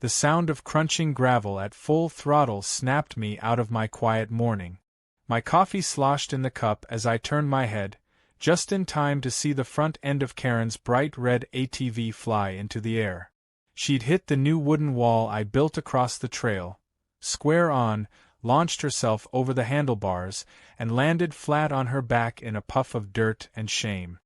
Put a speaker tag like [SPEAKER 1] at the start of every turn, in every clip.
[SPEAKER 1] The sound of crunching gravel at full throttle snapped me out of my quiet morning. My coffee sloshed in the cup as I turned my head, just in time to see the front end of Karen's bright red ATV fly into the air. She'd hit the new wooden wall I built across the trail, square on, launched herself over the handlebars, and landed flat on her back in a puff of dirt and shame.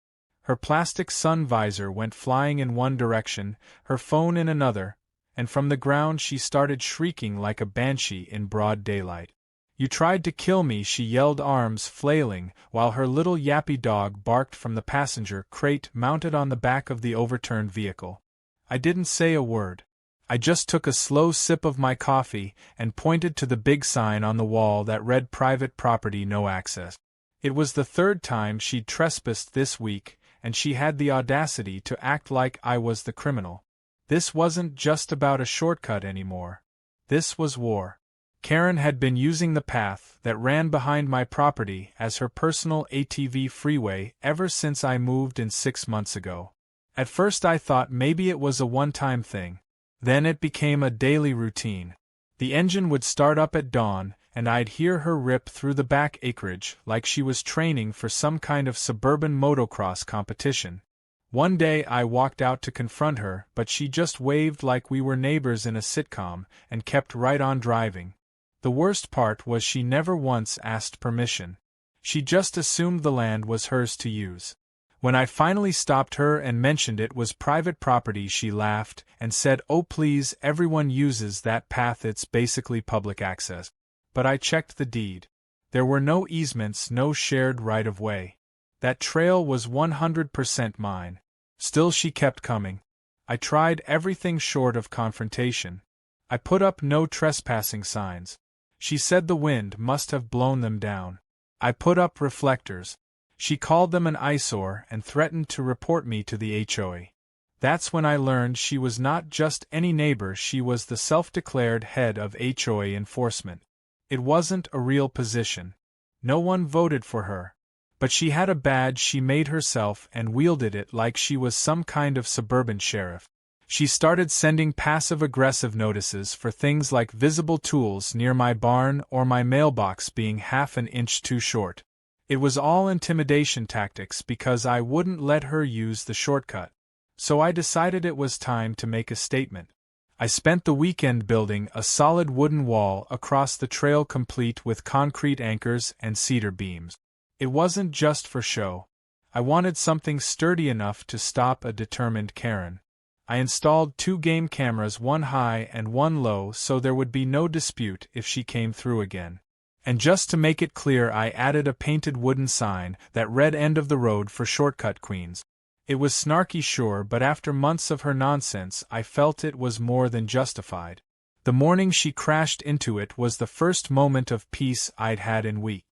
[SPEAKER 1] Her plastic sun visor went flying in one direction, her phone in another, and from the ground she started shrieking like a banshee in broad daylight. "You tried to kill me," she yelled, arms flailing, while her little yappy dog barked from the passenger crate mounted on the back of the overturned vehicle. I didn't say a word. I just took a slow sip of my coffee and pointed to the big sign on the wall that read "Private Property No Access." It was the third time she'd trespassed this week, and she had the audacity to act like I was the criminal. This wasn't just about a shortcut anymore. This was war. Karen had been using the path that ran behind my property as her personal ATV freeway ever since I moved in 6 months ago. At first I thought maybe it was a one-time thing. Then it became a daily routine. The engine would start up at dawn, and I'd hear her rip through the back acreage like she was training for some kind of suburban motocross competition. One day I walked out to confront her, but she just waved like we were neighbors in a sitcom and kept right on driving. The worst part was she never once asked permission. She just assumed the land was hers to use. When I finally stopped her and mentioned it was private property, she laughed and said, "Oh please, everyone uses that path, it's basically public access." But I checked the deed. There were no easements, no shared right-of-way. That trail was 100% mine. Still she kept coming. I tried everything short of confrontation. I put up no trespassing signs. She said the wind must have blown them down. I put up reflectors. She called them an eyesore and threatened to report me to the HOA. That's when I learned she was not just any neighbor, she was the self-declared head of HOA enforcement. It wasn't a real position. No one voted for her. But she had a badge she made herself and wielded it like she was some kind of suburban sheriff. She started sending passive-aggressive notices for things like visible tools near my barn or my mailbox being half an inch too short. It was all intimidation tactics because I wouldn't let her use the shortcut. So I decided it was time to make a statement. I spent the weekend building a solid wooden wall across the trail complete with concrete anchors and cedar beams. It wasn't just for show. I wanted something sturdy enough to stop a determined Karen. I installed 2 game cameras, one high and one low, so there would be no dispute if she came through again. And just to make it clear, I added a painted wooden sign that read "End of the Road for Shortcut Queens." It was snarky, sure, but after months of her nonsense I felt it was more than justified. The morning she crashed into it was the first moment of peace I'd had in weeks.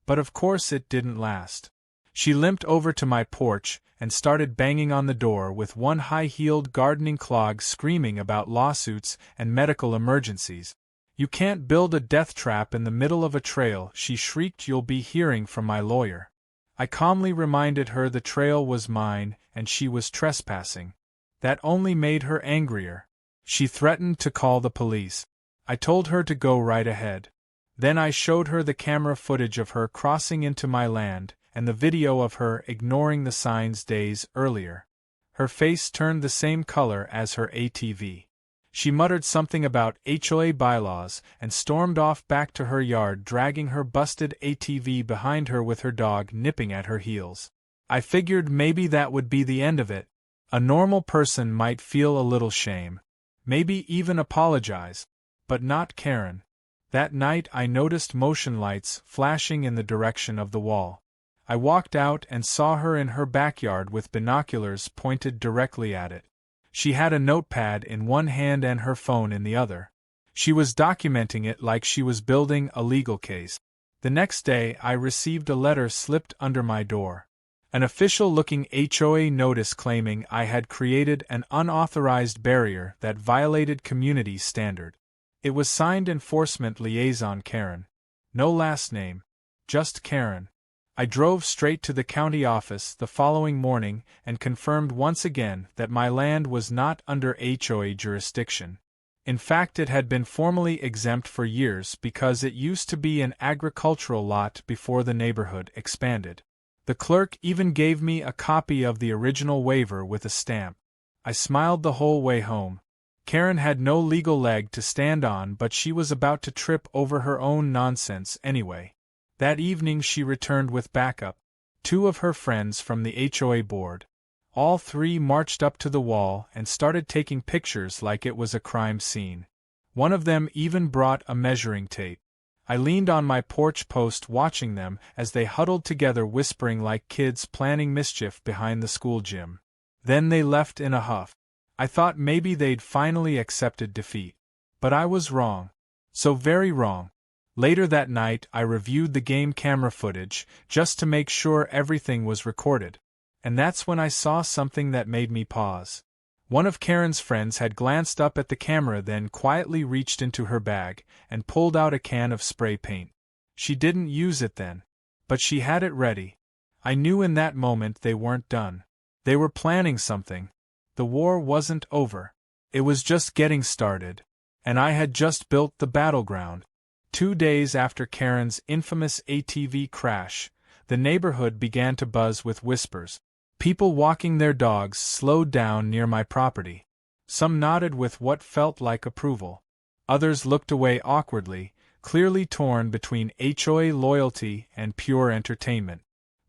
[SPEAKER 1] But of course it didn't last. She limped over to my porch and started banging on the door with one high-heeled gardening clog, screaming about lawsuits and medical emergencies. "You can't build a death trap in the middle of a trail," she shrieked. "You'll be hearing from my lawyer." I calmly reminded her the trail was mine and she was trespassing. That only made her angrier. She threatened to call the police. I told her to go right ahead. Then I showed her the camera footage of her crossing into my land and the video of her ignoring the signs days earlier. Her face turned the same color as her ATV. She muttered something about HOA bylaws and stormed off back to her yard, dragging her busted ATV behind her with her dog nipping at her heels. I figured maybe that would be the end of it. A normal person might feel a little shame. Maybe even apologize. But not Karen. That night I noticed motion lights flashing in the direction of the wall. I walked out and saw her in her backyard with binoculars pointed directly at it. She had a notepad in one hand and her phone in the other. She was documenting it like she was building a legal case. The next day I received a letter slipped under my door. An official-looking HOA notice claiming I had created an unauthorized barrier that violated community standard. It was signed Enforcement Liaison Karen. No last name. Just Karen. I drove straight to the county office the following morning and confirmed once again that my land was not under HOA jurisdiction. In fact, it had been formally exempt for years because it used to be an agricultural lot before the neighborhood expanded. The clerk even gave me a copy of the original waiver with a stamp. I smiled the whole way home. Karen had no legal leg to stand on, but she was about to trip over her own nonsense anyway. That evening she returned with backup, 2 of her friends from the HOA board. All 3 marched up to the wall and started taking pictures like it was a crime scene. One of them even brought a measuring tape. I leaned on my porch post watching them as they huddled together, whispering like kids planning mischief behind the school gym. Then they left in a huff. I thought maybe they'd finally accepted defeat. But I was wrong. So very wrong. Later that night I reviewed the game camera footage just to make sure everything was recorded. And that's when I saw something that made me pause. One of Karen's friends had glanced up at the camera, then quietly reached into her bag and pulled out a can of spray paint. She didn't use it then, but she had it ready. I knew in that moment they weren't done. They were planning something. The war wasn't over. It was just getting started. And I had just built the battleground. 2 days after Karen's infamous ATV crash, the neighborhood began to buzz with whispers. People walking their dogs slowed down near my property. Some nodded with what felt like approval. Others looked away awkwardly, clearly torn between HOA loyalty and pure entertainment.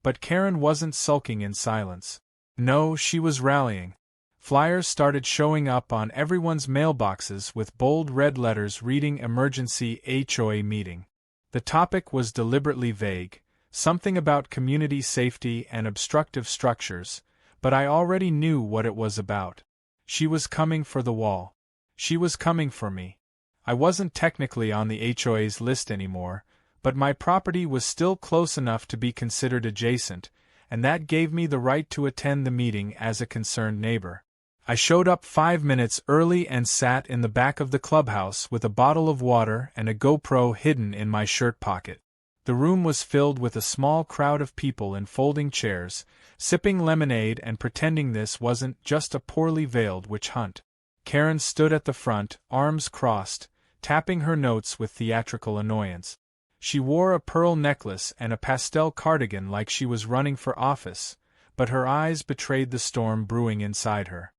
[SPEAKER 1] But Karen wasn't sulking in silence. No, she was rallying. Flyers started showing up on everyone's mailboxes with bold red letters reading "Emergency HOA Meeting." The topic was deliberately vague. Something about community safety and obstructive structures, but I already knew what it was about. She was coming for the wall. She was coming for me. I wasn't technically on the HOA's list anymore, but my property was still close enough to be considered adjacent, and that gave me the right to attend the meeting as a concerned neighbor. I showed up 5 minutes early and sat in the back of the clubhouse with a bottle of water and a GoPro hidden in my shirt pocket. The room was filled with a small crowd of people in folding chairs, sipping lemonade and pretending this wasn't just a poorly veiled witch hunt. Karen stood at the front, arms crossed, tapping her notes with theatrical annoyance. She wore a pearl necklace and a pastel cardigan like she was running for office, but her eyes betrayed the storm brewing inside her.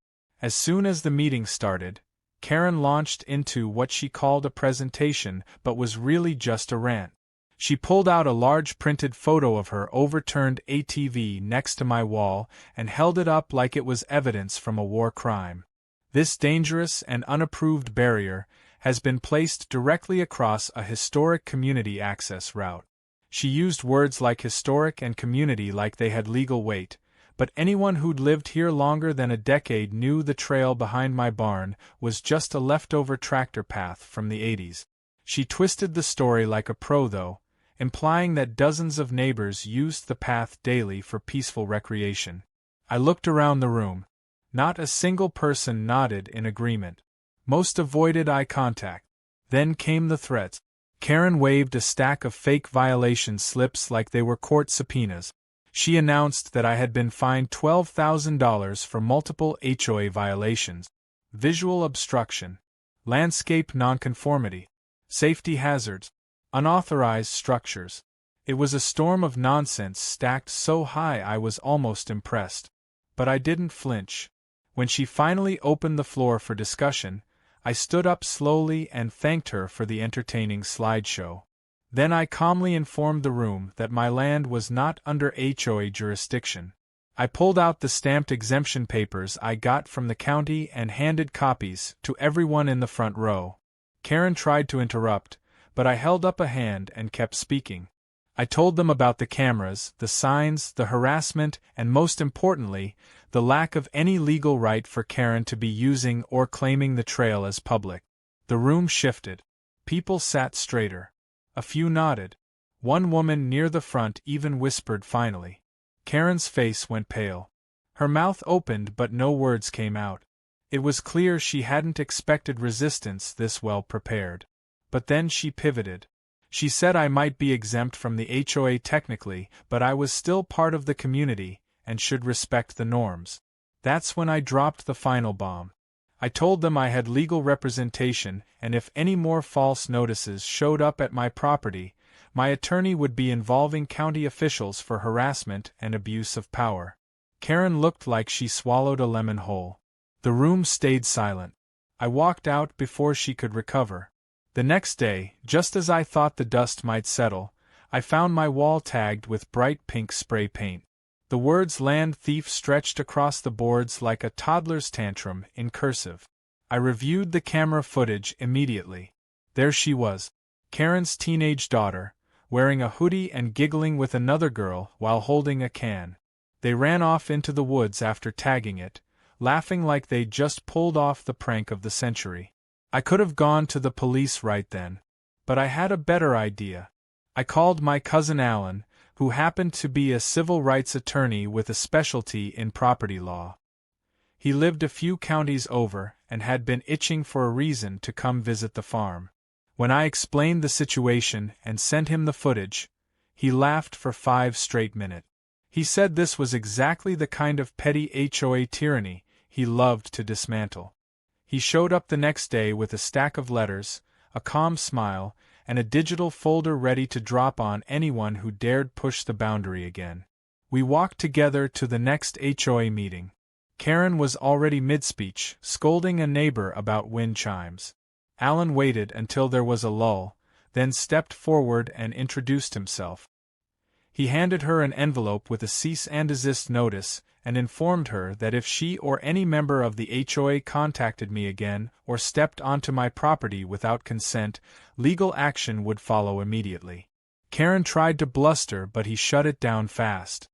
[SPEAKER 1] As soon as the meeting started, Karen launched into what she called a presentation but was really just a rant. She pulled out a large printed photo of her overturned ATV next to my wall and held it up like it was evidence from a war crime. This dangerous and unapproved barrier has been placed directly across a historic community access route. She used words like historic and community like they had legal weight, but anyone who'd lived here longer than a decade knew the trail behind my barn was just a leftover tractor path from the 80s. She twisted the story like a pro, though, implying that dozens of neighbors used the path daily for peaceful recreation. I looked around the room. Not a single person nodded in agreement. Most avoided eye contact. Then came the threats. Karen waved a stack of fake violation slips like they were court subpoenas. She announced that I had been fined $12,000 for multiple HOA violations: visual obstruction, landscape nonconformity, safety hazards, unauthorized structures. It was a storm of nonsense stacked so high I was almost impressed. But I didn't flinch. When she finally opened the floor for discussion, I stood up slowly and thanked her for the entertaining slideshow. Then I calmly informed the room that my land was not under HOA jurisdiction. I pulled out the stamped exemption papers I got from the county and handed copies to everyone in the front row. Karen tried to interrupt, but I held up a hand and kept speaking. I told them about the cameras, the signs, the harassment, and most importantly, the lack of any legal right for Karen to be using or claiming the trail as public. The room shifted. People sat straighter. A few nodded. One woman near the front even whispered finally. Karen's face went pale. Her mouth opened but no words came out. It was clear she hadn't expected resistance this well prepared. But then she pivoted. She said I might be exempt from the HOA technically, but I was still part of the community and should respect the norms. That's when I dropped the final bomb. I told them I had legal representation, and if any more false notices showed up at my property, my attorney would be involving county officials for harassment and abuse of power. Karen looked like she swallowed a lemon whole. The room stayed silent. I walked out before she could recover. The next day, just as I thought the dust might settle, I found my wall tagged with bright pink spray paint. The words "Land Thief" stretched across the boards like a toddler's tantrum in cursive. I reviewed the camera footage immediately. There she was, Karen's teenage daughter, wearing a hoodie and giggling with another girl while holding a can. They ran off into the woods after tagging it, laughing like they'd just pulled off the prank of the century. I could have gone to the police right then. But I had a better idea. I called my cousin Alan, who happened to be a civil rights attorney with a specialty in property law. He lived a few counties over and had been itching for a reason to come visit the farm. When I explained the situation and sent him the footage, he laughed for 5 straight minutes. He said this was exactly the kind of petty HOA tyranny he loved to dismantle. He showed up the next day with a stack of letters, a calm smile, and a digital folder ready to drop on anyone who dared push the boundary again. We walked together to the next HOA meeting. Karen was already mid-speech, scolding a neighbor about wind chimes. Alan waited until there was a lull, then stepped forward and introduced himself. He handed her an envelope with a cease and desist notice and informed her that if she or any member of the HOA contacted me again or stepped onto my property without consent, legal action would follow immediately. Karen tried to bluster, but he shut it down fast.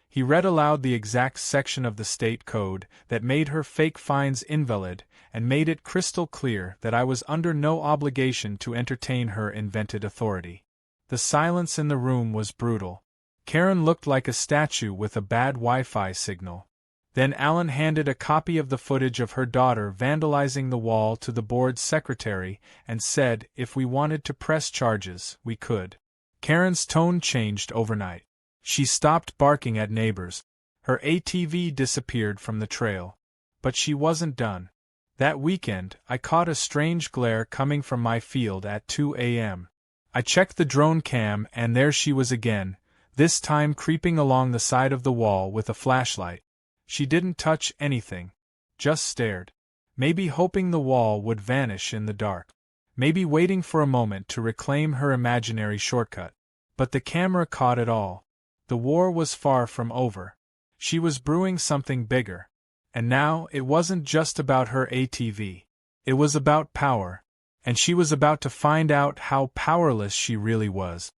[SPEAKER 1] He read aloud the exact section of the state code that made her fake fines invalid and made it crystal clear that I was under no obligation to entertain her invented authority. The silence in the room was brutal. Karen looked like a statue with a bad Wi-Fi signal. Then Alan handed a copy of the footage of her daughter vandalizing the wall to the board's secretary and said if we wanted to press charges, we could. Karen's tone changed overnight. She stopped barking at neighbors. Her ATV disappeared from the trail. But she wasn't done. That weekend, I caught a strange glare coming from my field at 2 a.m. I checked the drone cam and there she was again, this time creeping along the side of the wall with a flashlight. She didn't touch anything, just stared. Maybe hoping the wall would vanish in the dark. Maybe waiting for a moment to reclaim her imaginary shortcut. But the camera caught it all. The war was far from over. She was brewing something bigger. And now it wasn't just about her ATV. It was about power. And she was about to find out how powerless she really was.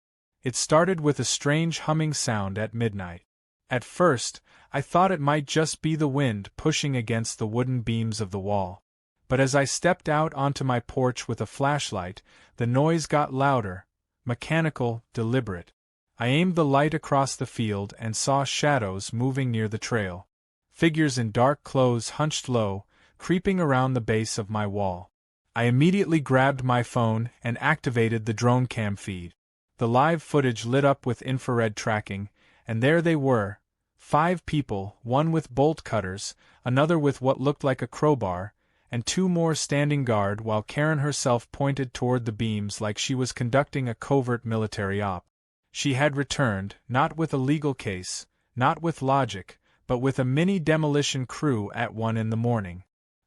[SPEAKER 1] It started with a strange humming sound at midnight. At first, I thought it might just be the wind pushing against the wooden beams of the wall. But as I stepped out onto my porch with a flashlight, the noise got louder, mechanical, deliberate. I aimed the light across the field and saw shadows moving near the trail. Figures in dark clothes hunched low, creeping around the base of my wall. I immediately grabbed my phone and activated the drone cam feed. The live footage lit up with infrared tracking, and there they were, 5 people, one with bolt cutters, another with what looked like a crowbar, and 2 more standing guard while Karen herself pointed toward the beams like she was conducting a covert military op. She had returned, not with a legal case, not with logic, but with a mini demolition crew at 1 in the morning.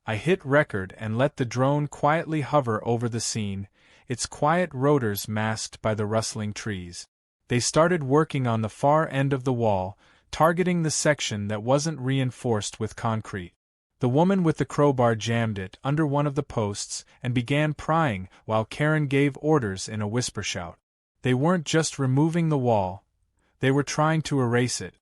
[SPEAKER 1] I hit record and let the drone quietly hover over the scene, its quiet rotors masked by the rustling trees. They started working on the far end of the wall, targeting the section that wasn't reinforced with concrete. The woman with the crowbar jammed it under one of the posts and began prying while Karen gave orders in a whisper shout. They weren't just removing the wall, they were trying to erase it.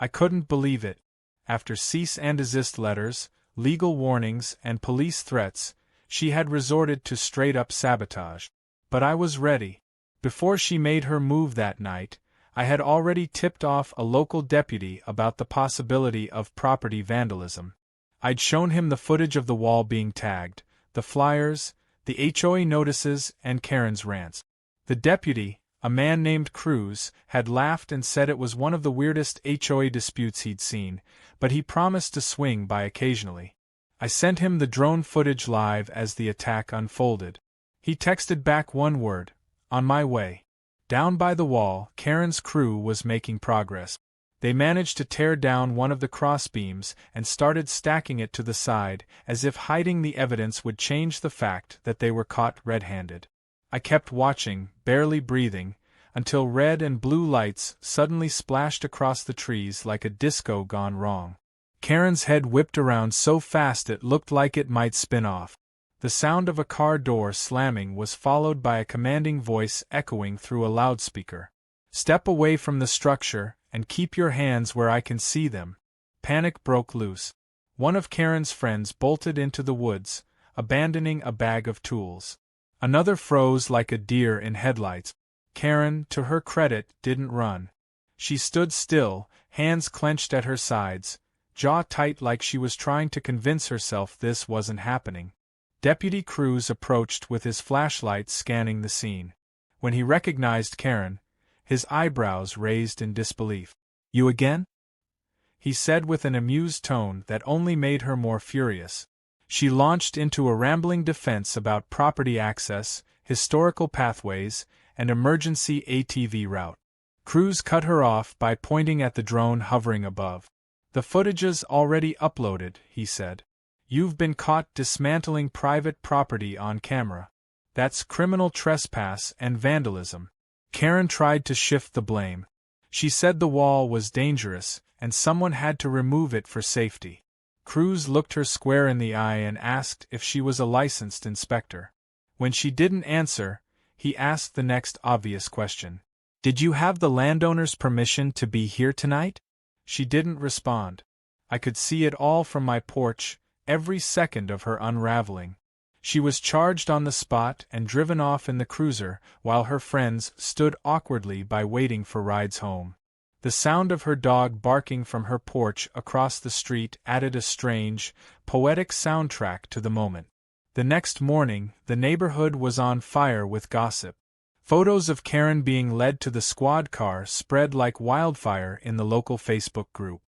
[SPEAKER 1] I couldn't believe it. After cease and desist letters, legal warnings, and police threats, she had resorted to straight-up sabotage. But I was ready. Before she made her move that night, I had already tipped off a local deputy about the possibility of property vandalism. I'd shown him the footage of the wall being tagged, the flyers, the HOA notices, and Karen's rants. The deputy, a man named Cruz, had laughed and said it was one of the weirdest HOA disputes he'd seen, but he promised to swing by occasionally. I sent him the drone footage live as the attack unfolded. He texted back one word: on my way. Down by the wall, Karen's crew was making progress. They managed to tear down one of the crossbeams and started stacking it to the side, as if hiding the evidence would change the fact that they were caught red-handed. I kept watching, barely breathing, until red and blue lights suddenly splashed across the trees like a disco gone wrong. Karen's head whipped around so fast it looked like it might spin off. The sound of a car door slamming was followed by a commanding voice echoing through a loudspeaker. "Step away from the structure, and keep your hands where I can see them." Panic broke loose. One of Karen's friends bolted into the woods, abandoning a bag of tools. Another froze like a deer in headlights. Karen, to her credit, didn't run. She stood still, hands clenched at her sides, jaw tight like she was trying to convince herself this wasn't happening. Deputy Cruz approached with his flashlight scanning the scene. When he recognized Karen, his eyebrows raised in disbelief. "You again?" he said with an amused tone that only made her more furious. She launched into a rambling defense about property access, historical pathways, and emergency ATV route. Cruz cut her off by pointing at the drone hovering above. "The footage's already uploaded," he said. "You've been caught dismantling private property on camera. That's criminal trespass and vandalism." Karen tried to shift the blame. She said the wall was dangerous, and someone had to remove it for safety. Cruz looked her square in the eye and asked if she was a licensed inspector. When she didn't answer, he asked the next obvious question. "Did you have the landowner's permission to be here tonight?" She didn't respond. I could see it all from my porch, every second of her unraveling. She was charged on the spot and driven off in the cruiser, while her friends stood awkwardly by waiting for rides home. The sound of her dog barking from her porch across the street added a strange, poetic soundtrack to the moment. The next morning, the neighborhood was on fire with gossip. Photos of Karen being led to the squad car spread like wildfire in the local Facebook group.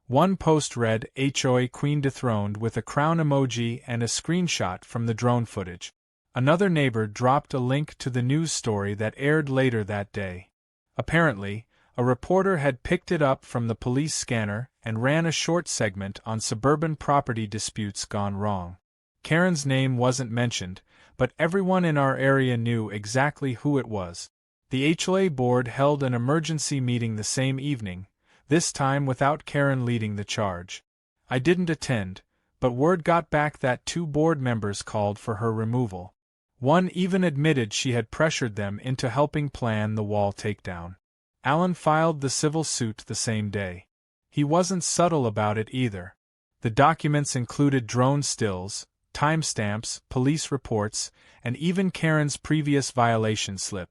[SPEAKER 1] One post read HOA Queen dethroned with a crown emoji and a screenshot from the drone footage. Another neighbor dropped a link to the news story that aired later that day. Apparently, a reporter had picked it up from the police scanner and ran a short segment on suburban property disputes gone wrong. Karen's name wasn't mentioned, but everyone in our area knew exactly who it was. The HOA board held an emergency meeting the same evening, this time without Karen leading the charge. I didn't attend, but word got back that 2 board members called for her removal. One even admitted she had pressured them into helping plan the wall takedown. Alan filed the civil suit the same day. He wasn't subtle about it either. The documents included drone stills, timestamps, police reports, and even Karen's previous violation slip.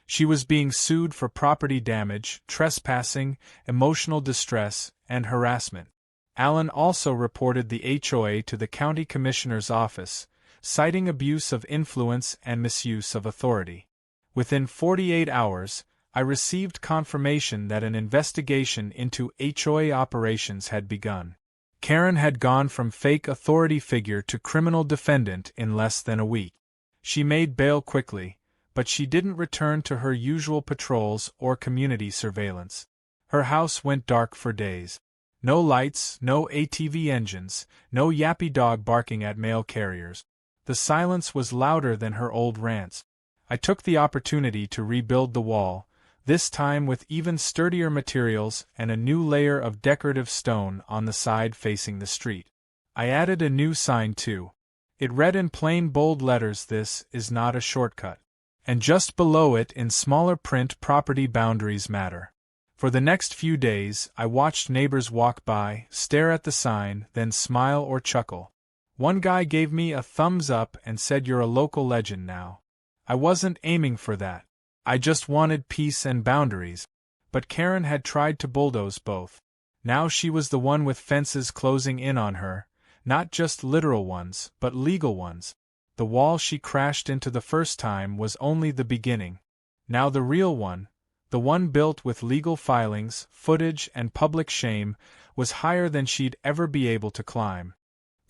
[SPEAKER 1] She was being sued for property damage, trespassing, emotional distress, and harassment. Alan also reported the HOA to the county commissioner's office, citing abuse of influence and misuse of authority. Within 48 hours, I received confirmation that an investigation into HOA operations had begun. Karen had gone from fake authority figure to criminal defendant in less than a week. She made bail quickly, but she didn't return to her usual patrols or community surveillance. Her house went dark for days. No lights, no ATV engines, no yappy dog barking at mail carriers. The silence was louder than her old rants. I took the opportunity to rebuild the wall, this time with even sturdier materials and a new layer of decorative stone on the side facing the street. I added a new sign too. It read in plain bold letters, "This is not a shortcut." And just below it in smaller print, "Property boundaries matter." For the next few days, I watched neighbors walk by, stare at the sign, then smile or chuckle. One guy gave me a thumbs up and said, "You're a local legend now." I wasn't aiming for that. I just wanted peace and boundaries. But Karen had tried to bulldoze both. Now she was the one with fences closing in on her, not just literal ones, but legal ones. The wall she crashed into the first time was only the beginning. Now the real one, the one built with legal filings, footage, and public shame, was higher than she'd ever be able to climb.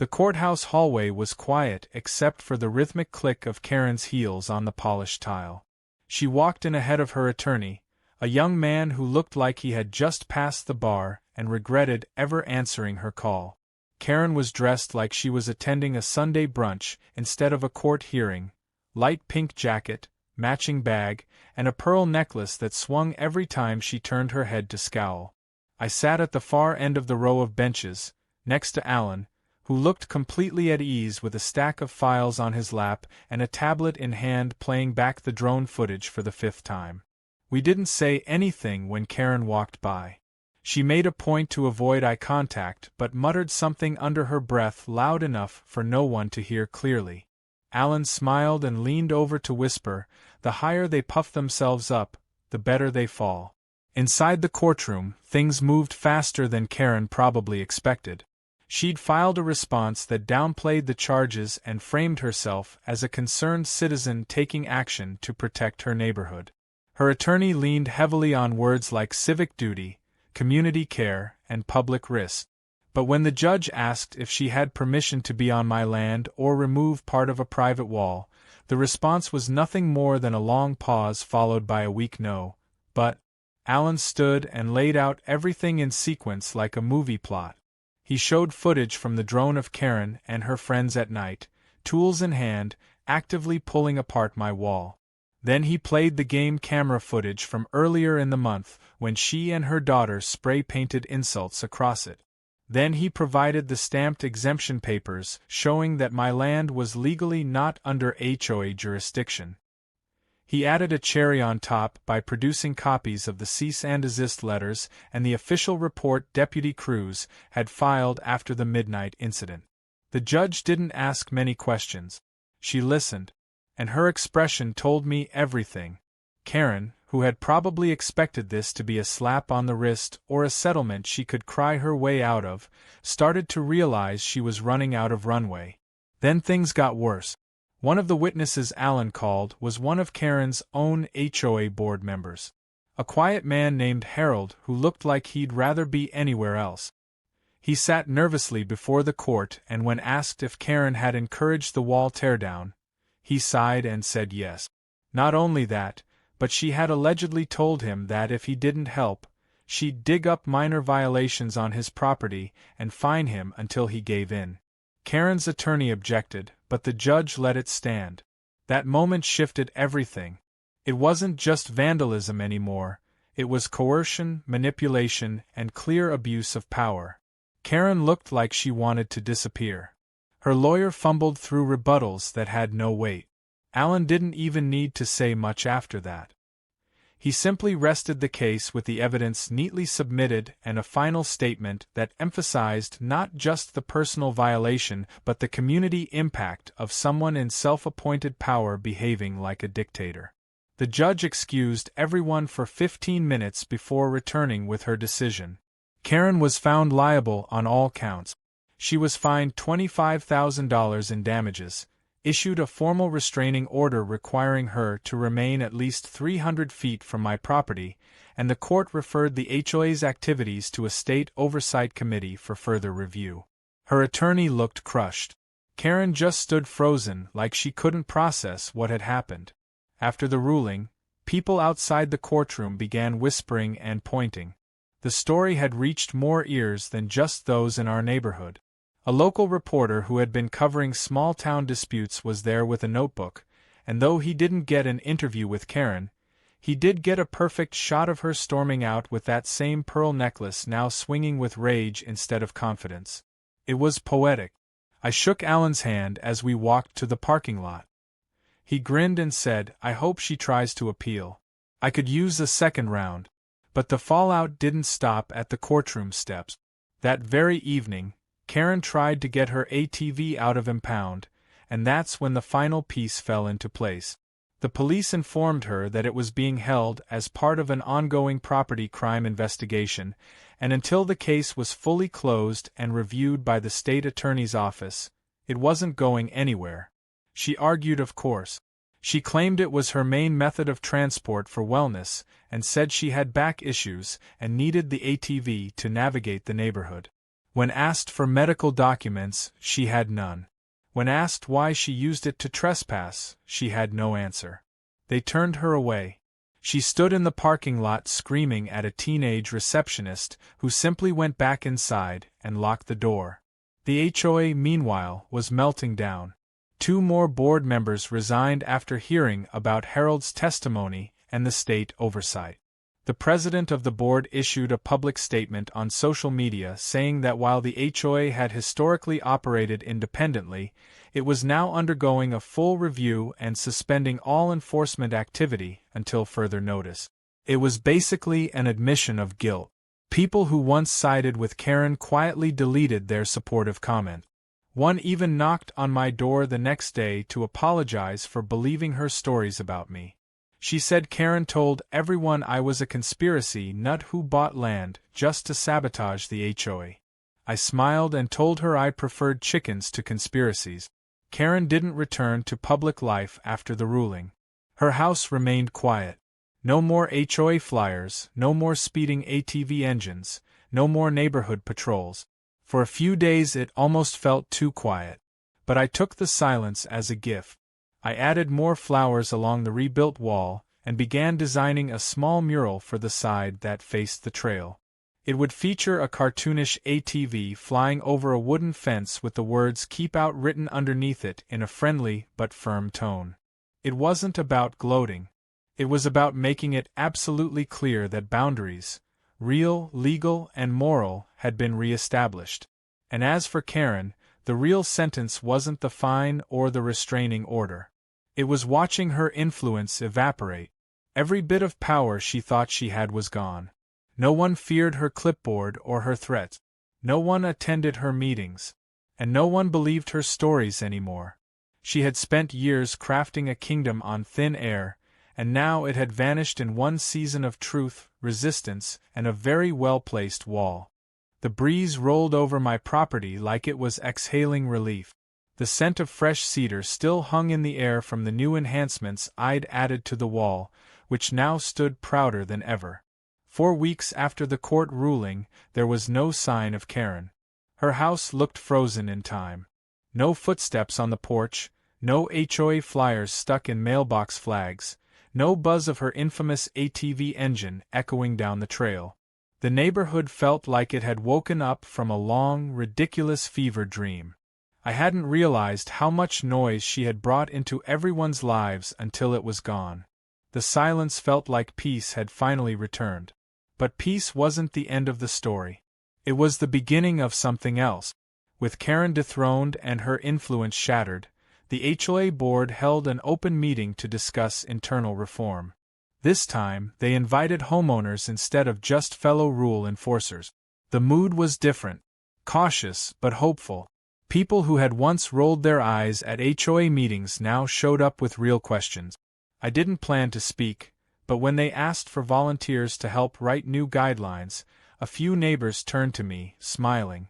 [SPEAKER 1] The courthouse hallway was quiet except for the rhythmic click of Karen's heels on the polished tile. She walked in ahead of her attorney, a young man who looked like he had just passed the bar and regretted ever answering her call. Karen was dressed like she was attending a Sunday brunch instead of a court hearing: light pink jacket, matching bag, and a pearl necklace that swung every time she turned her head to scowl. I sat at the far end of the row of benches, next to Alan, who looked completely at ease with a stack of files on his lap and a tablet in hand playing back the drone footage for the 5th time. We didn't say anything when Karen walked by. She made a point to avoid eye contact but muttered something under her breath loud enough for no one to hear clearly. Alan smiled and leaned over to whisper, "The higher they puff themselves up, the better they fall." Inside the courtroom, things moved faster than Karen probably expected. She'd filed a response that downplayed the charges and framed herself as a concerned citizen taking action to protect her neighborhood. Her attorney leaned heavily on words like civic duty, community care, and public risk. But when the judge asked if she had permission to be on my land or remove part of a private wall, the response was nothing more than a long pause followed by a weak no. But Alan stood and laid out everything in sequence like a movie plot. He showed footage from the drone of Karen and her friends at night, tools in hand, actively pulling apart my wall. Then he played the game camera footage from earlier in the month, when she and her daughter spray-painted insults across it. Then he provided the stamped exemption papers showing that my land was legally not under HOA jurisdiction. He added a cherry on top by producing copies of the cease and desist letters and the official report Deputy Cruz had filed after the midnight incident. The judge didn't ask many questions. She listened, and her expression told me everything. Karen, who had probably expected this to be a slap on the wrist or a settlement she could cry her way out of, started to realize she was running out of runway. Then things got worse. One of the witnesses Alan called was one of Karen's own HOA board members. A quiet man named Harold who looked like he'd rather be anywhere else. He sat nervously before the court, and when asked if Karen had encouraged the wall teardown, he sighed and said yes. Not only that, but she had allegedly told him that if he didn't help, she'd dig up minor violations on his property and fine him until he gave in. Karen's attorney objected, but the judge let it stand. That moment shifted everything. It wasn't just vandalism anymore, it was coercion, manipulation, and clear abuse of power. Karen looked like she wanted to disappear. Her lawyer fumbled through rebuttals that had no weight. Alan didn't even need to say much after that. He simply rested the case with the evidence neatly submitted and a final statement that emphasized not just the personal violation but the community impact of someone in self-appointed power behaving like a dictator. The judge excused everyone for 15 minutes before returning with her decision. Karen was found liable on all counts. She was fined $25,000 in damages, issued a formal restraining order requiring her to remain at least 300 feet from my property, and the court referred the HOA's activities to a state oversight committee for further review. Her attorney looked crushed. Karen just stood frozen, like she couldn't process what had happened. After the ruling, people outside the courtroom began whispering and pointing. The story had reached more ears than just those in our neighborhood. A local reporter who had been covering small-town disputes was there with a notebook, and though he didn't get an interview with Karen, he did get a perfect shot of her storming out with that same pearl necklace now swinging with rage instead of confidence. It was poetic. I shook Alan's hand as we walked to the parking lot. He grinned and said, "I hope she tries to appeal. I could use a second round." But the fallout didn't stop at the courtroom steps. That very evening, Karen tried to get her ATV out of impound, and that's when the final piece fell into place. The police informed her that it was being held as part of an ongoing property crime investigation, and until the case was fully closed and reviewed by the state attorney's office, it wasn't going anywhere. She argued, of course. She claimed it was her main method of transport for wellness, and said she had back issues and needed the ATV to navigate the neighborhood. When asked for medical documents, she had none. When asked why she used it to trespass, she had no answer. They turned her away. She stood in the parking lot screaming at a teenage receptionist who simply went back inside and locked the door. The HOA, meanwhile, was melting down. 2 more board members resigned after hearing about Harold's testimony and the state oversight. The president of the board issued a public statement on social media saying that while the HOA had historically operated independently, it was now undergoing a full review and suspending all enforcement activity until further notice. It was basically an admission of guilt. People who once sided with Karen quietly deleted their supportive comment. One even knocked on my door the next day to apologize for believing her stories about me. She said Karen told everyone I was a conspiracy nut who bought land just to sabotage the HOA. I smiled and told her I preferred chickens to conspiracies. Karen didn't return to public life after the ruling. Her house remained quiet. No more HOA flyers, no more speeding ATV engines, no more neighborhood patrols. For a few days it almost felt too quiet. But I took the silence as a gift. I added more flowers along the rebuilt wall and began designing a small mural for the side that faced the trail. It would feature a cartoonish ATV flying over a wooden fence with the words "Keep Out" written underneath it in a friendly but firm tone. It wasn't about gloating. It was about making it absolutely clear that boundaries, real, legal, and moral, had been re-established. And as for Karen, the real sentence wasn't the fine or the restraining order. It was watching her influence evaporate. Every bit of power she thought she had was gone. No one feared her clipboard or her threats. No one attended her meetings. And no one believed her stories anymore. She had spent years crafting a kingdom on thin air, and now it had vanished in one season of truth, resistance, and a very well-placed wall. The breeze rolled over my property like it was exhaling relief. The scent of fresh cedar still hung in the air from the new enhancements I'd added to the wall, which now stood prouder than ever. 4 weeks after the court ruling, there was no sign of Karen. Her house looked frozen in time. No footsteps on the porch, no HOA flyers stuck in mailbox flags, no buzz of her infamous ATV engine echoing down the trail. The neighborhood felt like it had woken up from a long, ridiculous fever dream. I hadn't realized how much noise she had brought into everyone's lives until it was gone. The silence felt like peace had finally returned. But peace wasn't the end of the story. It was the beginning of something else. With Karen dethroned and her influence shattered, the HOA board held an open meeting to discuss internal reform. This time, they invited homeowners instead of just fellow rule enforcers. The mood was different. Cautious but hopeful. People who had once rolled their eyes at HOA meetings now showed up with real questions. I didn't plan to speak, but when they asked for volunteers to help write new guidelines, a few neighbors turned to me, smiling.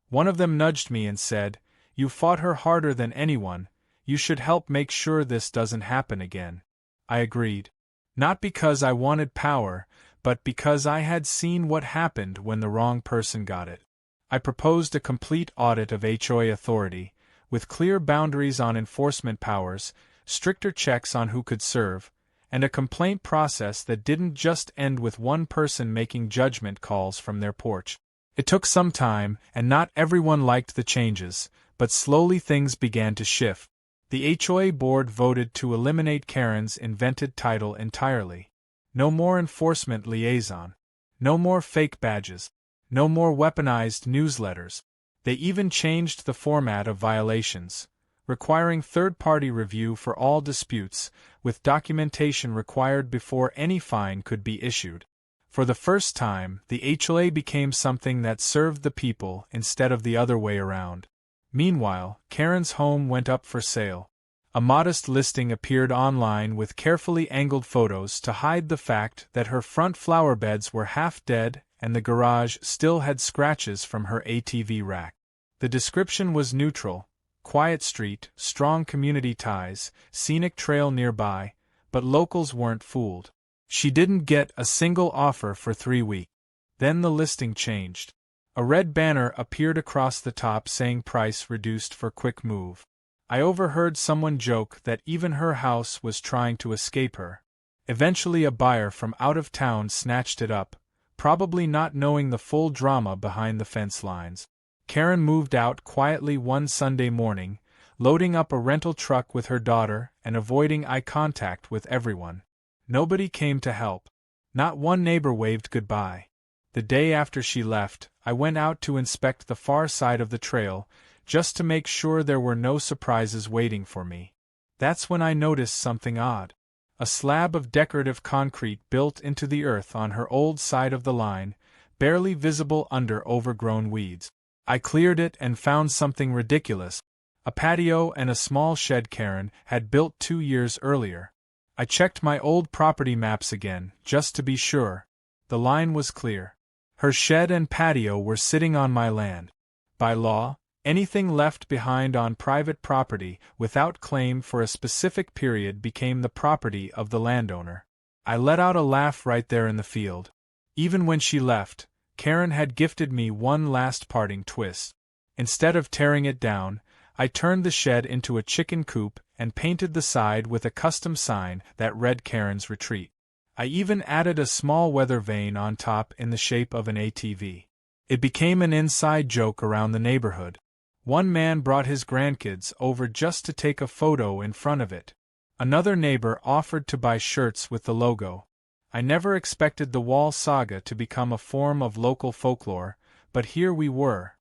[SPEAKER 1] One of them nudged me and said, "You fought her harder than anyone, you should help make sure this doesn't happen again." I agreed. Not because I wanted power, but because I had seen what happened when the wrong person got it. I proposed a complete audit of HOA authority, with clear boundaries on enforcement powers, stricter checks on who could serve, and a complaint process that didn't just end with one person making judgment calls from their porch. It took some time, and not everyone liked the changes, but slowly things began to shift. The HOA board voted to eliminate Karen's invented title entirely. No more enforcement liaison. No more fake badges. No more weaponized newsletters. They even changed the format of violations, requiring third-party review for all disputes, with documentation required before any fine could be issued. For the first time, the HOA became something that served the people instead of the other way around. Meanwhile, Karen's home went up for sale. A modest listing appeared online with carefully angled photos to hide the fact that her front flower beds were half dead and the garage still had scratches from her ATV rack. The description was neutral: quiet street, strong community ties, scenic trail nearby, but locals weren't fooled. She didn't get a single offer for 3 weeks. Then the listing changed. A red banner appeared across the top saying price reduced for quick move. I overheard someone joke that even her house was trying to escape her. Eventually a buyer from out of town snatched it up, probably not knowing the full drama behind the fence lines. Karen moved out quietly one Sunday morning, loading up a rental truck with her daughter and avoiding eye contact with everyone. Nobody came to help. Not one neighbor waved goodbye. The day after she left, I went out to inspect the far side of the trail, just to make sure there were no surprises waiting for me. That's when I noticed something odd. A slab of decorative concrete built into the earth on her old side of the line, barely visible under overgrown weeds. I cleared it and found something ridiculous. A patio and a small shed Karen had built 2 years earlier. I checked my old property maps again, just to be sure. The line was clear. Her shed and patio were sitting on my land. By law, anything left behind on private property without claim for a specific period became the property of the landowner. I let out a laugh right there in the field. Even when she left, Karen had gifted me one last parting twist. Instead of tearing it down, I turned the shed into a chicken coop and painted the side with a custom sign that read Karen's Retreat. I even added a small weather vane on top in the shape of an ATV. It became an inside joke around the neighborhood. One man brought his grandkids over just to take a photo in front of it. Another neighbor offered to buy shirts with the logo. I never expected the wall saga to become a form of local folklore, but here we were.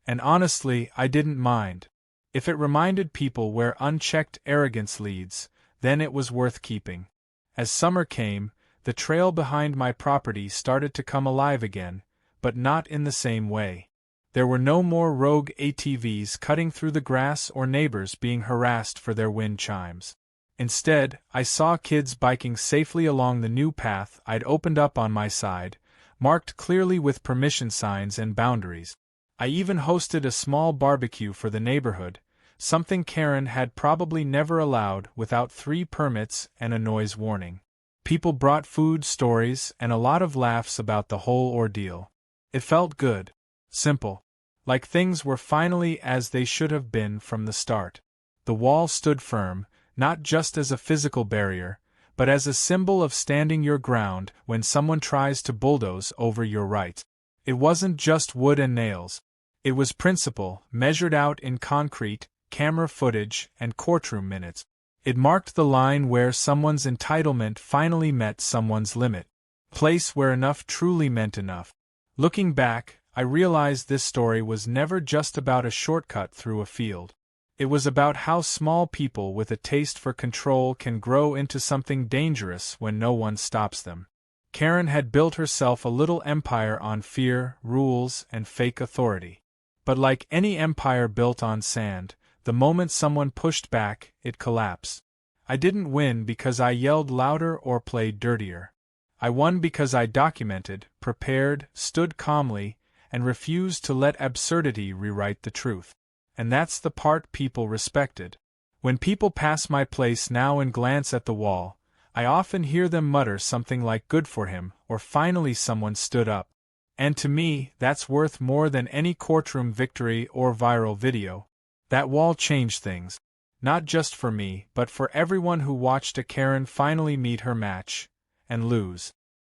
[SPEAKER 1] And honestly, I didn't mind. If it reminded people where unchecked arrogance leads, then it was worth keeping. As summer came, the trail behind my property started to come alive again, but not in the same way. There were no more rogue ATVs cutting through the grass or neighbors being harassed for their wind chimes. Instead, I saw kids biking safely along the new path I'd opened up on my side, marked clearly with permission signs and boundaries. I even hosted a small barbecue for the neighborhood, something Karen had probably never allowed without 3 permits and a noise warning. People brought food, stories, and a lot of laughs about the whole ordeal. It felt good. Simple. Like things were finally as they should have been from the start. The wall stood firm, not just as a physical barrier, but as a symbol of standing your ground when someone tries to bulldoze over your rights. It wasn't just wood and nails. It was principle, measured out in concrete, camera footage, and courtroom minutes. It marked the line where someone's entitlement finally met someone's limit. Place where enough truly meant enough. Looking back, I realized this story was never just about a shortcut through a field. It was about how small people with a taste for control can grow into something dangerous when no one stops them. Karen had built herself a little empire on fear, rules, and fake authority. But like any empire built on sand, the moment someone pushed back, it collapsed. I didn't win because I yelled louder or played dirtier. I won because I documented, prepared, stood calmly, and refused to let absurdity rewrite the truth. And that's the part people respected. When people pass my place now and glance at the wall, I often hear them mutter something like "good for him," or "finally someone stood up." And to me, that's worth more than any courtroom victory or viral video. That wall changed things. Not just for me, but for everyone who watched a Karen finally meet her match and lose.